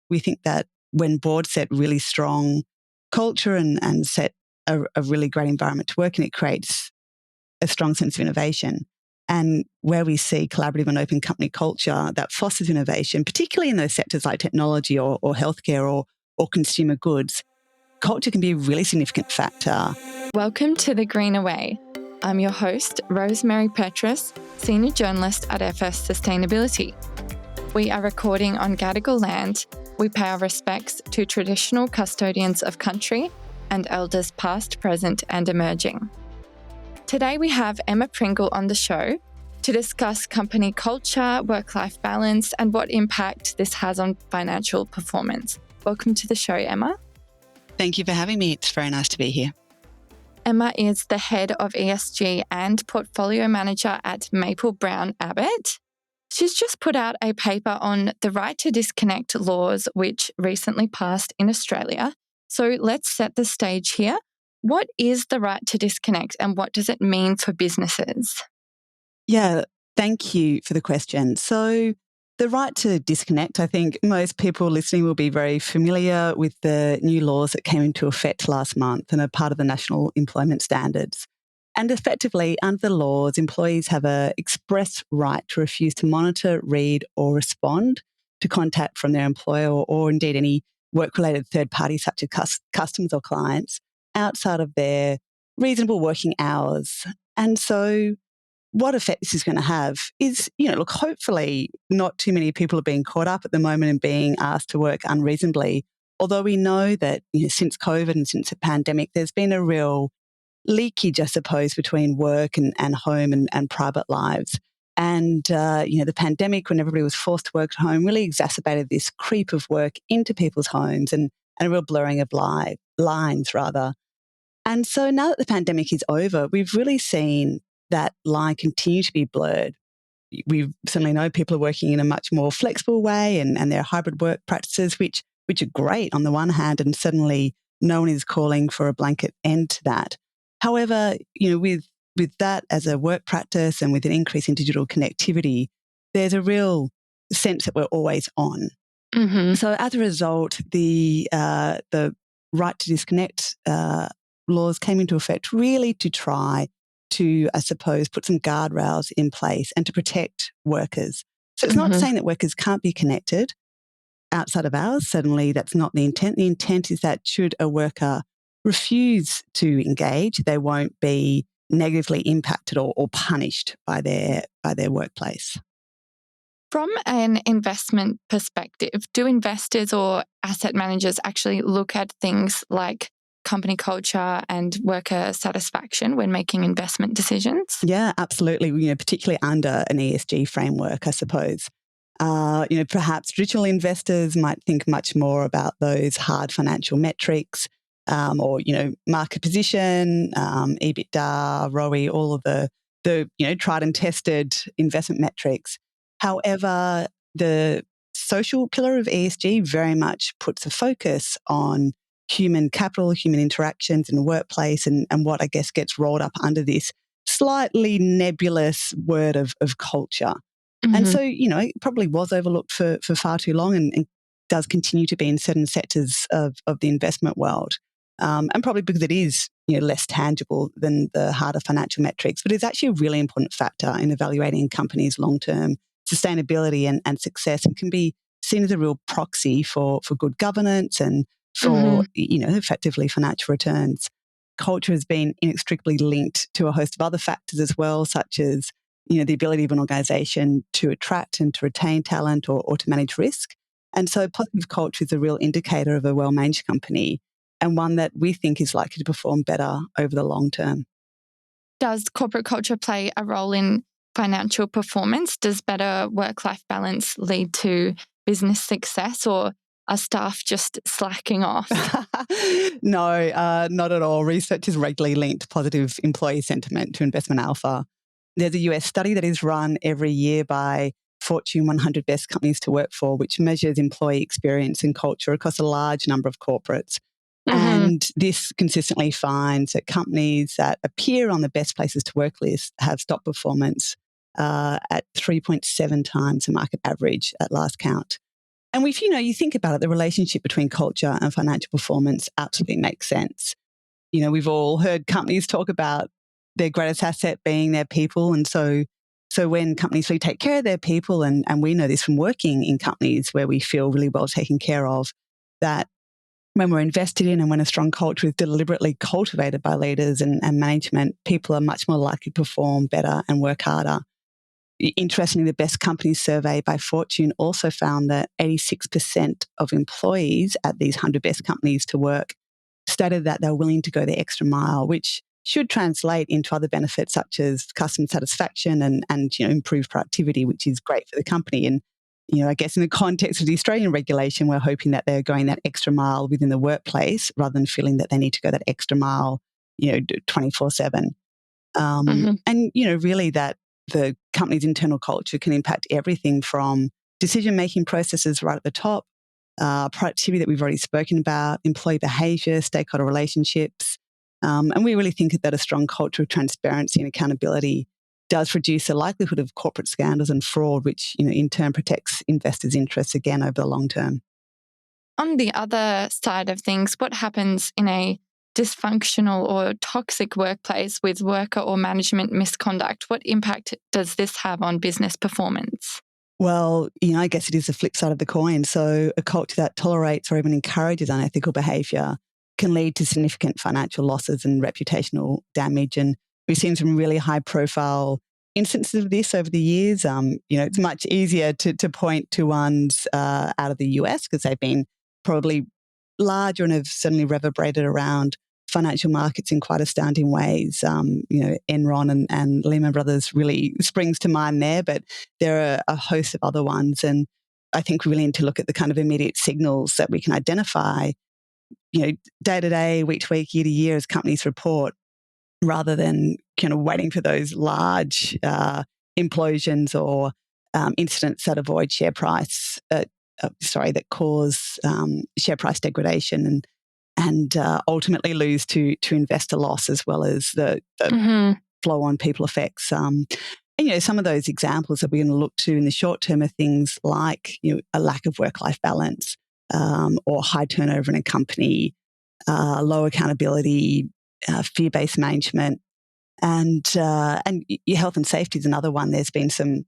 we think that when boards set really strong culture and set a really great environment to work in, it creates a strong sense of innovation. And where we see collaborative and open company culture that fosters innovation, particularly in those sectors like technology or healthcare or consumer goods, culture can be a really significant factor. Welcome to The Greener Way. I'm your host, Rosemary Petrus, Senior Journalist at FS Sustainability. We are recording on Gadigal land. We pay our respects to traditional custodians of country and elders past, present and emerging. Today we have Emma Pringle on the show to discuss company culture, work-life balance and what impact this has on financial performance. Welcome to the show, Emma. Thank you for having me. It's very nice to be here. Emma is the head of ESG and Portfolio Manager at Maple-Brown Abbott. She's just put out a paper on the right to disconnect laws, which recently passed in Australia. So let's set the stage here. What is the right to disconnect and what does it mean for businesses? Yeah, thank you for the question. So the right to disconnect, I think most people listening will be very familiar with the new laws that came into effect last month and are part of the National Employment Standards. And effectively, under the laws, employees have an express right to refuse to monitor, read or respond to contact from their employer or indeed any work-related third parties such as customers or clients outside of their reasonable working hours. And so what effect this is going to have is, look, hopefully not too many people are being caught up at the moment and being asked to work unreasonably. Although we know that since COVID and since the pandemic, there's been a real leakage, I suppose, between work and home and private lives. And, the pandemic, when everybody was forced to work at home, really exacerbated this creep of work into people's homes and a real blurring of lines. And so now that the pandemic is over, we've really seen that line continue to be blurred. We certainly know people are working in a much more flexible way and there are hybrid work practices, which are great on the one hand, and certainly no one is calling for a blanket end to that. However, with that as a work practice and with an increase in digital connectivity, there's a real sense that we're always on. Mm-hmm. So as a result, the right to disconnect laws came into effect really to try to, I suppose, put some guardrails in place and to protect workers. So it's not saying that workers can't be connected outside of hours. Certainly that's not the intent. The intent is that should a worker refuse to engage, they won't be negatively impacted or punished by their workplace. From an investment perspective, do investors or asset managers actually look at things like company culture and worker satisfaction when making investment decisions? Yeah, absolutely. Particularly under an ESG framework, I suppose. Perhaps traditional investors might think much more about those hard financial metrics, or market position, EBITDA, ROE, all of the tried and tested investment metrics. However, the social pillar of ESG very much puts a focus on human capital, human interactions in the workplace, and what I guess gets rolled up under this slightly nebulous word of culture. Mm-hmm. And so, it probably was overlooked for far too long and does continue to be in certain sectors of the investment world. And probably because it is less tangible than the harder financial metrics, but it's actually a really important factor in evaluating companies' long-term sustainability and success, and can be seen as a real proxy for good governance and for effectively financial returns. Culture has been inextricably linked to a host of other factors as well, such as the ability of an organisation to attract and to retain talent or to manage risk. And so positive culture is a real indicator of a well-managed company, and one that we think is likely to perform better over the long term. Does corporate culture play a role in financial performance? Does better work-life balance lead to business success, or are staff just slacking off? No, not at all. Research has regularly linked positive employee sentiment to investment alpha. There's a US study that is run every year by Fortune 100 Best Companies to Work For, which measures employee experience and culture across a large number of corporates. Mm-hmm. And this consistently finds that companies that appear on the best places to work list have stock performance at 3.7 times the market average at last count. And if you think about it, the relationship between culture and financial performance absolutely makes sense. We've all heard companies talk about their greatest asset being their people. And so when companies really take care of their people, and we know this from working in companies where we feel really well taken care of, that when we're invested in and when a strong culture is deliberately cultivated by leaders and management, people are much more likely to perform better and work harder. Interestingly, the Best Companies survey by Fortune also found that 86% of employees at these 100 best companies to work stated that they're willing to go the extra mile, which should translate into other benefits such as customer satisfaction and improved productivity, which is great for the company. And I guess in the context of the Australian regulation, we're hoping that they're going that extra mile within the workplace rather than feeling that they need to go that extra mile, 24/7. And really that the company's internal culture can impact everything from decision-making processes right at the top, productivity that we've already spoken about, employee behaviour, stakeholder relationships. And we really think that a strong culture of transparency and accountability does reduce the likelihood of corporate scandals and fraud, which in turn protects investors' interests again over the long term. On the other side of things, what happens in a dysfunctional or toxic workplace with worker or management misconduct? What impact does this have on business performance? Well, I guess it is the flip side of the coin. So a culture that tolerates or even encourages unethical behaviour can lead to significant financial losses and reputational damage. And we've seen some really high-profile instances of this over the years. It's much easier to point to ones out of the US because they've been probably larger and have certainly reverberated around financial markets in quite astounding ways. Enron and Lehman Brothers really springs to mind there, but there are a host of other ones. And I think we really need to look at the kind of immediate signals that we can identify, day to day, week to week, year to year as companies report, rather than kind of waiting for those large implosions or incidents that avoid that cause share price degradation and ultimately lose to investor loss as well as the flow-on people effects. And some of those examples that we're going to look to in the short term are things like a lack of work-life balance or high turnover in a company, low accountability, fear-based management, and your health and safety is another one. There's been some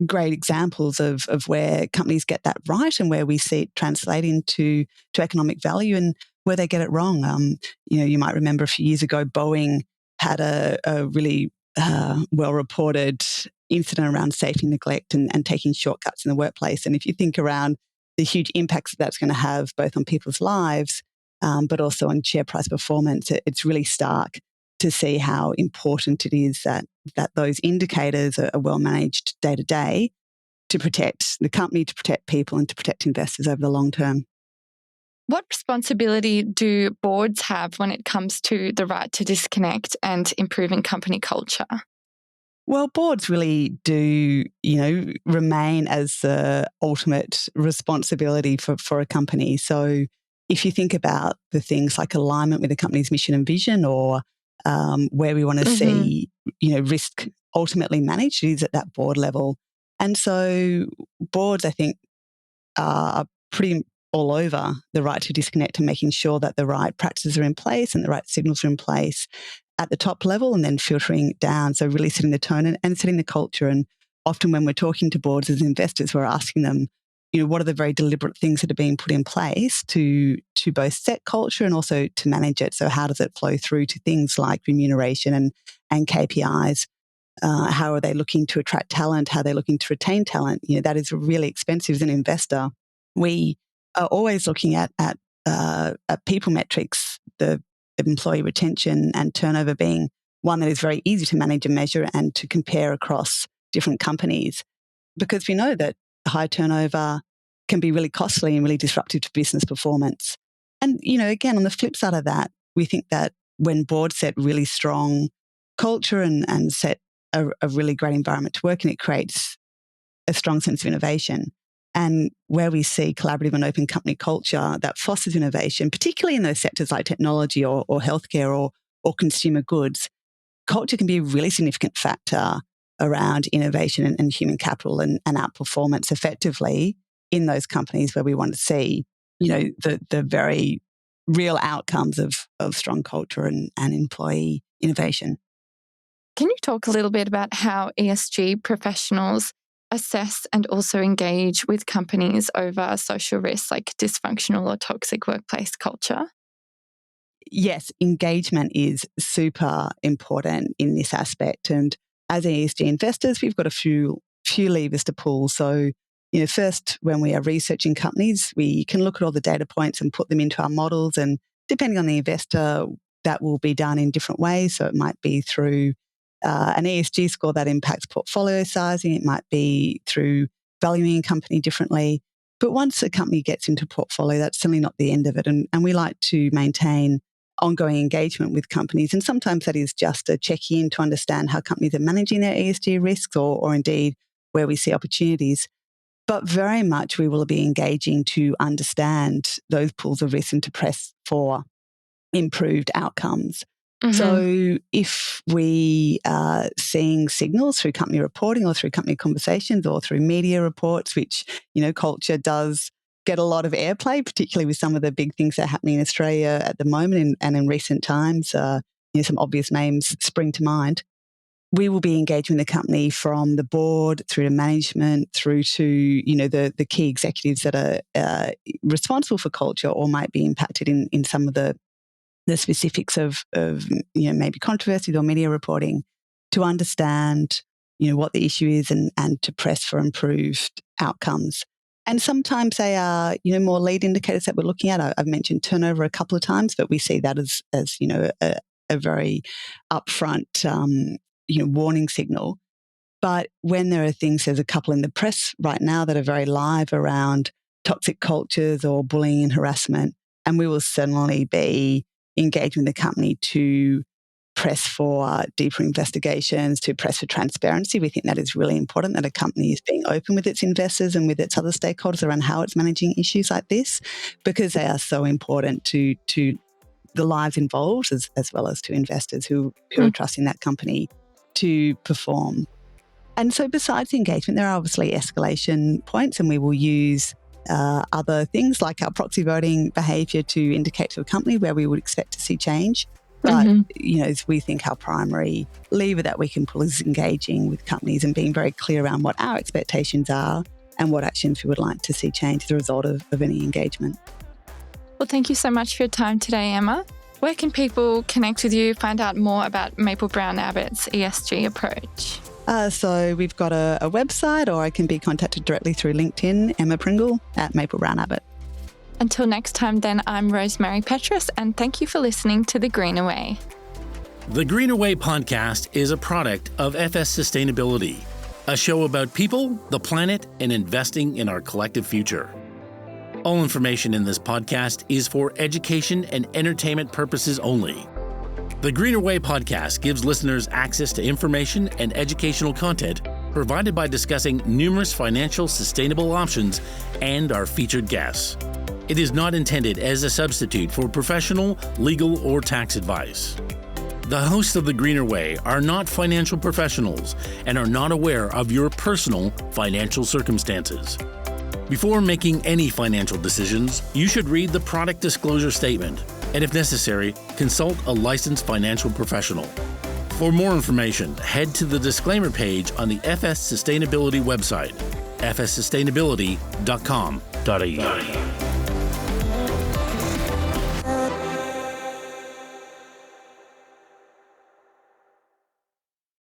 great examples of where companies get that right and where we see it translate into economic value and where they get it wrong. You might remember a few years ago, Boeing had a really well-reported incident around safety neglect and taking shortcuts in the workplace. And if you think around the huge impacts that's going to have both on people's lives, but also on share price performance, it's really stark to see how important it is that those indicators are well managed day to day to protect the company, to protect people, and to protect investors over the long term. What responsibility do boards have when it comes to the right to disconnect and improving company culture? Well, boards really do, remain as the ultimate responsibility for a company. So if you think about the things like alignment with the company's mission and vision, or where we want to see, risk ultimately managed, is at that board level. And so boards, I think, are pretty all over the right to disconnect and making sure that the right practices are in place and the right signals are in place at the top level and then filtering down. So really setting the tone and setting the culture. And often when we're talking to boards as investors, we're asking them, what are the very deliberate things that are being put in place to both set culture and also to manage it? So how does it flow through to things like remuneration and KPIs? How are they looking to attract talent? How are they looking to retain talent? That is really expensive as an investor. We are always looking at people metrics, the employee retention and turnover being one that is very easy to manage and measure and to compare across different companies, because we know that high turnover can be really costly and really disruptive to business performance. And, again, on the flip side of that, we think that when boards set really strong culture and set a really great environment to work in, it creates a strong sense of innovation. And where we see collaborative and open company culture that fosters innovation, particularly in those sectors like technology or healthcare or consumer goods, culture can be a really significant factor around innovation and human capital and outperformance effectively. in those companies where we want to see, the very real outcomes of strong culture and employee innovation. Can you talk a little bit about how ESG professionals assess and also engage with companies over social risks like dysfunctional or toxic workplace culture? Yes, engagement is super important in this aspect. And as ESG investors, we've got a few levers to pull. So, first, when we are researching companies, we can look at all the data points and put them into our models. And depending on the investor, that will be done in different ways. So it might be through an ESG score that impacts portfolio sizing. It might be through valuing a company differently. But once a company gets into portfolio, that's certainly not the end of it. And we like to maintain ongoing engagement with companies. And sometimes that is just a check-in to understand how companies are managing their ESG risks or indeed where we see opportunities. But very much we will be engaging to understand those pools of risk and to press for improved outcomes. Mm-hmm. So if we are seeing signals through company reporting or through company conversations or through media reports, which, culture does get a lot of airplay, particularly with some of the big things that are happening in Australia at the moment and in recent times, some obvious names spring to mind. We will be engaging the company from the board through to management through to, the key executives that are responsible for culture or might be impacted in some of the specifics of maybe controversies or media reporting to understand, what the issue is and to press for improved outcomes. And sometimes they are, more lead indicators that we're looking at. I've mentioned turnover a couple of times, but we see that as a very upfront, warning signal. But when there are things, there's a couple in the press right now that are very live around toxic cultures or bullying and harassment, and we will certainly be engaging the company to press for deeper investigations, to press for transparency. We think that is really important, that a company is being open with its investors and with its other stakeholders around how it's managing issues like this, because they are so important to the lives involved as well as to investors who are trusting that company to perform. And so besides the engagement, there are obviously escalation points, and we will use other things like our proxy voting behaviour to indicate to a company where we would expect to see change. But, we think our primary lever that we can pull is engaging with companies and being very clear around what our expectations are and what actions we would like to see change as a result of any engagement. Well, thank you so much for your time today, Emma. Where can people connect with you, find out more about Maple-Brown Abbott's ESG approach? So we've got a website, or I can be contacted directly through LinkedIn, Emma Pringle at Maple-Brown Abbott. Until next time then, I'm Rosemary Petrus, and thank you for listening to The Greener Way. The Greener Way podcast is a product of FS Sustainability, a show about people, the planet, and investing in our collective future. All information in this podcast is for education and entertainment purposes only. The Greener Way podcast gives listeners access to information and educational content provided by discussing numerous financial sustainable options and our featured guests. It is not intended as a substitute for professional, legal, or tax advice. The hosts of The Greener Way are not financial professionals and are not aware of your personal financial circumstances. Before making any financial decisions, you should read the product disclosure statement and, if necessary, consult a licensed financial professional. For more information, head to the disclaimer page on the FS Sustainability website, fssustainability.com.au.